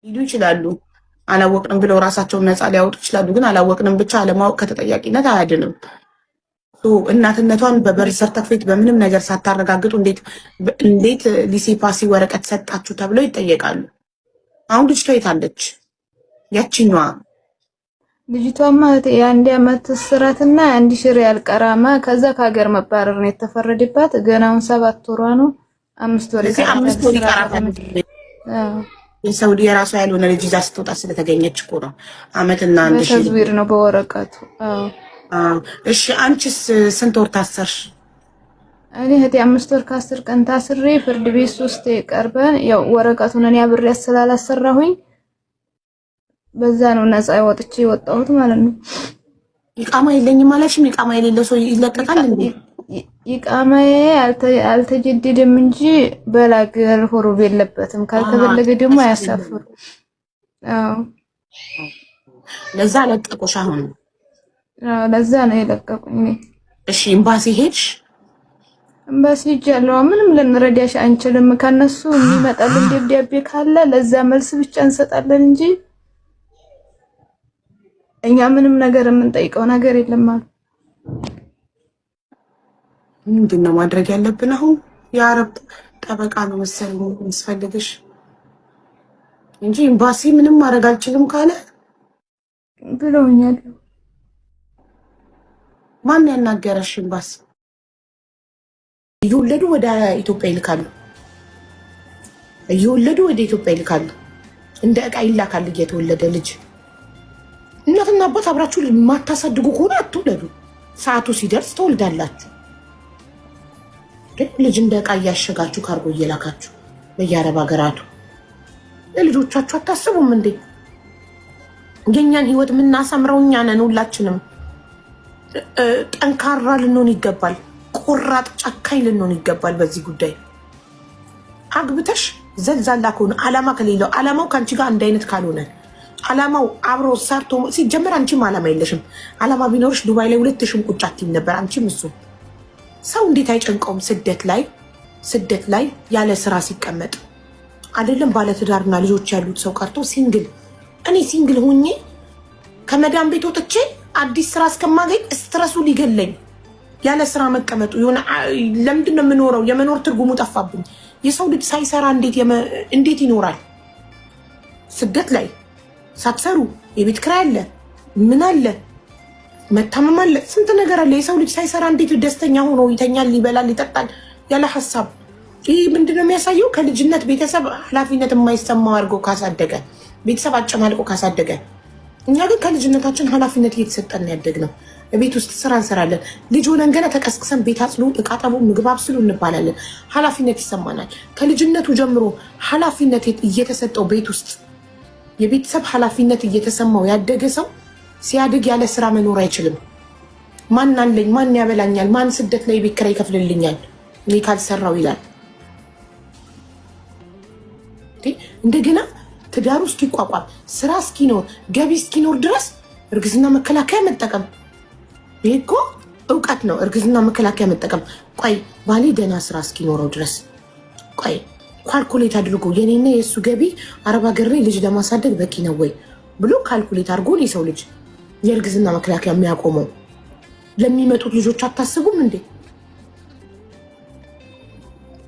ሊሉ ይችላሉ። አላወቅንም ብለው ራሳቸውን ነፃ ሊያወጡ ይችላሉ። ግን አላወቅንም ብቻ አለማወቅ ከተጠያቂነት አያድንም። እናትነቷን በበር ሰርተፍኬት በምንም ነገር ሳታረጋግጡ እንዴት ሊሴ ፓሲ ወረቀት ሰጣችሁ ተብለው ይጠየቃሉ። አሁን ልጅቷ የታለች? ያችኛዋ ልጅቷማ የአንድ ዓመት እስራትና 1000 ሪያል ቀራማ ከዛ ከሀገር መባረር ነው የተፈረደባት። ገናውን 7 ወሯ ነው። 5 ወር ይቀራታል። የሳውዲ የራሷ ያልሆነ ልጅ ይዛ ስትወጣ ስለተገኘች እኮ ነው። አመትና 1000 ተዝዊር ነው በወረቀቱ። እሺ አንቺስ ስንት ወር ታሰርሽ? እኔ 5 ወር ከ10 ቀን ታስሬ ፍርድ ቤት 3 ቀርበን ያው ወረቀቱን እኔ አብሬ ስላላሰራሁኝ በዛ ነው ነፃ ወጥቼ የወጣሁት ማለት ነው። ኢቃማ የለኝም ማለትም ኢቃማ የሌለው ሰው ይለቀቃል እንዴ? ኢቃማዬ አልተጀደደም እንጂ በላገር ሆሮብ የለበትም። ካልተበለገ ደግሞ አያሳፍሩ። ለዛ ለቀቁሽ አሁን? ለዛ ነው የለቀቁኝ። እሺ ኤምባሲ ሄድሽ? ኤምባሲ ሄጃለሁ። ምንም ልንረዳሽ አንችልም። ከነሱ የሚመጣልን ደብዳቤ ካለ ለዛ መልስ ብቻ እንሰጣለን እንጂ እኛ ምንም ነገር የምንጠይቀው ነገር የለም ማለት። ምንድነው ማድረግ ያለብን አሁን? የአረብ ጠበቃ ነው መሰለኝ የሚያስፈልግሽ እንጂ ኤምባሲ ምንም ማድረግ አልችልም ካለ ብለውኛል። ማን ያናገረሽ? ኤምባሲ እየወለዱ ወደ ኢትዮጵያ ይልካሉ። እየወለዱ ወደ ኢትዮጵያ ይልካሉ። እንደ ዕቃ ይላካል እየተወለደ ልጅ። እናትና አባት አብራችሁ ማታሳድጉ ከሆነ አትውለዱ። ሰዓቱ ሲደርስ ትወልዳላችሁ። ልጅ እንደ ዕቃ እያሸጋችሁ ካርጎ እየላካችሁ በየአረብ ሀገራቱ ለልጆቻችሁ አታስቡም እንዴ? የኛን ህይወት የምናሰምረው እኛ ነን። ሁላችንም ጠንካራ ልንሆን ይገባል። ቆራጥ ጨካኝ ልንሆን ይገባል። በዚህ ጉዳይ አግብተሽ ዘልዛላ ከሆነ አላማ ከሌለው አላማው ከአንቺ ጋር አንድ አይነት ካልሆነ አላማው አብሮ ሰርቶ ሲጀመር አንቺም አላማ የለሽም። አላማ ቢኖርሽ ዱባይ ላይ 2000 ቁጭ አትይም ነበር አንቺም እሱ። ሰው እንዴት አይጨንቀውም? ስደት ላይ ያለ ስራ ሲቀመጥ አይደለም ባለትዳርና ልጆች ያሉት ሰው ቀርቶ ሲንግል። እኔ ሲንግል ሆኜ ከመዳም ቤት ወጥቼ አዲስ ስራ እስከማገኝ ስትረሱ ሊገለኝ ያለ ስራ መቀመጡ የሆነ ለምንድን ነው የምኖረው? የመኖር ትርጉሙ ጠፋብኝ። የሰው ልጅ ሳይሰራ እንዴት ይኖራል? ስደት ላይ ሳትሰሩ የቤት ኪራይ አለ፣ ምን አለ፣ መታመም አለ፣ ስንት ነገር አለ። የሰው ልጅ ሳይሰራ እንዴት ደስተኛ ሆኖ ይተኛል፣ ይበላል፣ ይጠጣል ያለ ሀሳብ? ይህ ምንድነው የሚያሳየው? ከልጅነት ቤተሰብ ኃላፊነት የማይሰማው አድርጎ ካሳደገ፣ ቤተሰብ አጨማልቆ ካሳደገ። እኛ ግን ከልጅነታችን ኃላፊነት እየተሰጠን ያደግነው። ቤት ውስጥ ስራ እንሰራለን። ልጅ ሆነን ገና ተቀስቅሰን ቤት አጽሉ፣ እቃ ጠቡ፣ ምግብ አብስሉ እንባላለን። ኃላፊነት ይሰማናል። ከልጅነቱ ጀምሮ ኃላፊነት እየተሰጠው ቤት ውስጥ የቤተሰብ ኃላፊነት እየተሰማው ያደገ ሰው ሲያድግ ያለ ስራ መኖር አይችልም። ማን አለኝ፣ ማን ያበላኛል፣ ማን ስደት ላይ ቤት ኪራይ ይከፍልልኛል እኔ ካልሰራው ይላል። እንደገና ትዳሩ እስኪቋቋም ስራ እስኪኖር ገቢ እስኪኖር ድረስ እርግዝና መከላከያ መጠቀም፣ ይሄ እኮ እውቀት ነው። እርግዝና መከላከያ መጠቀም። ቆይ ባሌ ደህና ስራ እስኪኖረው ድረስ ቆይ ካልኩሌት አድርጎ የኔና የእሱ ገቢ አረብ ሀገር ላይ ልጅ ለማሳደግ በቂ ነው ወይ ብሎ ካልኩሌት አድርጎ የሰው ልጅ የእርግዝና መከላከያ የሚያቆመው። ለሚመጡት ልጆች አታስቡም እንዴ?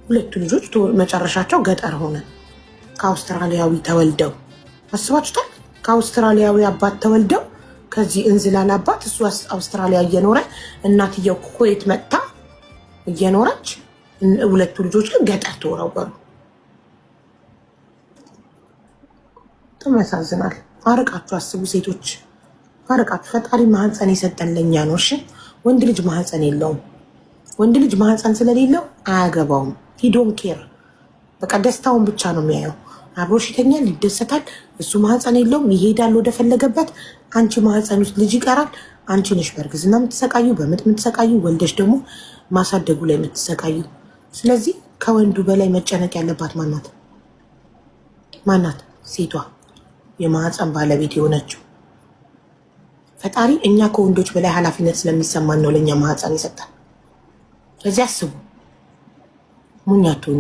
ሁለቱ ልጆች መጨረሻቸው ገጠር ሆነ። ከአውስትራሊያዊ ተወልደው አስባችሁታል? ከአውስትራሊያዊ አባት ተወልደው ከዚህ እንዝላል አባት እሱ አውስትራሊያ እየኖረ እናትየው ኩዌት መጥታ እየኖረች ሁለቱ ልጆች ግን ገጠር ተወረወሩ። በጣም ያሳዝናል። አርቃችሁ አስቡ ሴቶች፣ አርቃችሁ። ፈጣሪ ማህፀን የሰጠን ለኛ ነው። እሺ ወንድ ልጅ ማህፀን የለውም። ወንድ ልጅ ማህፀን ስለሌለው አያገባውም። ሂዶን ኬር በቃ ደስታውን ብቻ ነው የሚያየው። አብሮሽ ይተኛል፣ ይደሰታል። እሱ ማህፀን የለውም፣ ይሄዳል ወደፈለገበት። አንቺ ማህፀን ውስጥ ልጅ ይቀራል። አንቺ ነሽ በእርግዝና የምትሰቃዩ፣ በምጥ የምትሰቃዩ፣ ወልደሽ ደግሞ ማሳደጉ ላይ የምትሰቃዩ። ስለዚህ ከወንዱ በላይ መጨነቅ ያለባት ማናት? ሴቷ፣ የማህፀን ባለቤት የሆነችው። ፈጣሪ እኛ ከወንዶች በላይ ኃላፊነት ስለሚሰማን ነው ለእኛ ማህፀን ይሰጣል። ስለዚህ አስቡ፣ ሙኝ አትሁኑ።